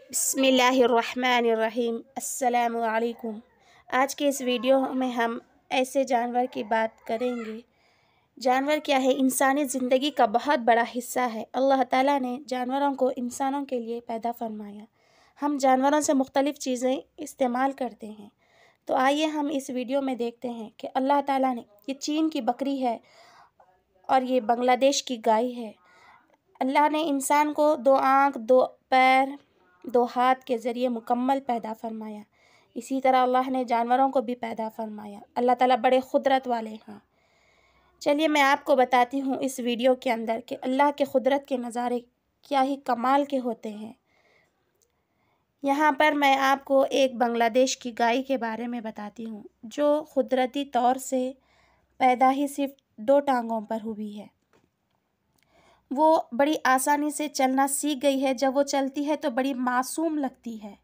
बिस्मिल्लाहिर्रहमानिर्रहीम। अस्सलामु अलैकुम। आज के इस वीडियो में हम ऐसे जानवर की बात करेंगे। जानवर क्या है? इंसानी ज़िंदगी का बहुत बड़ा हिस्सा है। अल्लाह ताला ने जानवरों को इंसानों के लिए पैदा फरमाया। हम जानवरों से मुख्तलिफ़ चीज़ें इस्तेमाल करते हैं। तो आइए हम इस वीडियो में देखते हैं कि अल्लाह ताला ने, ये चीन की बकरी है और ये बांग्लादेश की गाय है। अल्लाह ने इंसान को 2 आँख, 2 पैर, 2 हाथ के ज़रिए मुकम्मल पैदा फरमाया। इसी तरह अल्लाह ने जानवरों को भी पैदा फरमाया। अल्लाह ताला बड़े क़ुदरत वाले हैं। चलिए मैं आपको बताती हूँ इस वीडियो के अंदर कि अल्लाह के क़ुदरत के नज़ारे क्या ही कमाल के होते हैं। यहाँ पर मैं आपको एक बांग्लादेश की गाय के बारे में बताती हूँ, जो क़ुदरती तौर से पैदा ही सिर्फ 2 टांगों पर हुई है। वो बड़ी आसानी से चलना सीख गई है। जब वो चलती है तो बड़ी मासूम लगती है।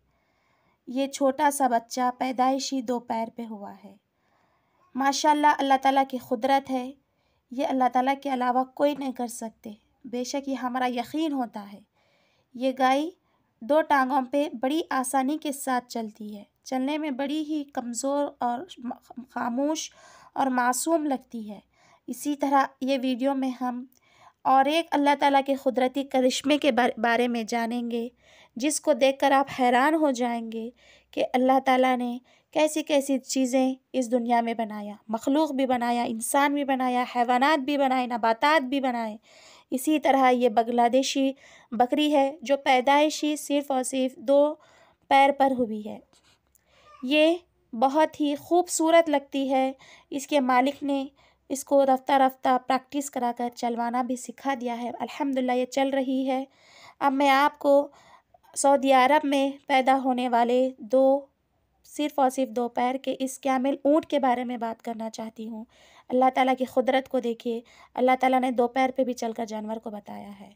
ये छोटा सा बच्चा पैदाइशी 2 पैर पे हुआ है। माशाल्लाह अल्लाह ताला की क़ुदरत है। ये अल्लाह ताला के अलावा कोई नहीं कर सकते। बेशक ये हमारा यकीन होता है। ये गाय 2 टांगों पे बड़ी आसानी के साथ चलती है। चलने में बड़ी ही कमज़ोर और खामोश और मासूम लगती है। इसी तरह ये वीडियो में हम और एक अल्लाह ताला के क़ुदरती करिश्मे के बारे में जानेंगे, जिसको देखकर आप हैरान हो जाएंगे कि अल्लाह ताला ने कैसी कैसी चीज़ें इस दुनिया में बनाया। मखलूक भी बनाया, इंसान भी बनाया, हैवानात भी बनाए, नबातात भी बनाए। इसी तरह ये बांग्लादेशी बकरी है जो पैदाइशी सिर्फ़ और सिर्फ 2 पैर पर हुई है। ये बहुत ही खूबसूरत लगती है। इसके मालिक ने इसको रफ्ता रफ्ता प्रैक्टिस कराकर चलवाना भी सिखा दिया है। अल्हम्दुलिल्लाह ये चल रही है। अब मैं आपको सऊदी अरब में पैदा होने वाले सिर्फ़ और सिर्फ 2 पैर के इस कैमल ऊँट के बारे में बात करना चाहती हूँ। अल्लाह ताला की क़ुदरत को देखिए। अल्लाह ताला ने 2 पैर पे भी चलकर जानवर को बताया है।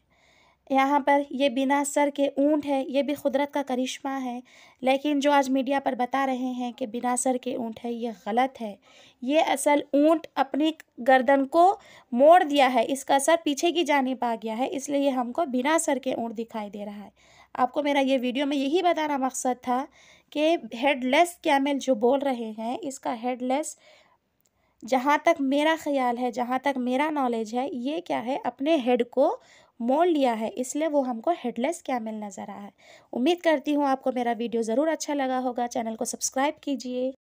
यहाँ पर ये बिना सर के ऊँट है, ये भी क़ुदरत का करिश्मा है। लेकिन जो आज मीडिया पर बता रहे हैं कि बिना सर के ऊँट है, ये गलत है। ये असल ऊँट अपनी गर्दन को मोड़ दिया है, इसका सर पीछे की जानिब आ गया है, इसलिए ये हमको बिना सर के ऊँट दिखाई दे रहा है। आपको मेरा ये वीडियो में यही बताना मकसद था कि हेडलेस कैमल जो बोल रहे हैं, इसका हेडलेस जहाँ तक मेरा ख़याल है, जहाँ तक मेरा नॉलेज है, ये क्या है, अपने हेड को मोड़ लिया है, इसलिए वो हमको हेडलेस कैमल नज़र आया है। उम्मीद करती हूँ आपको मेरा वीडियो ज़रूर अच्छा लगा होगा। चैनल को सब्सक्राइब कीजिए।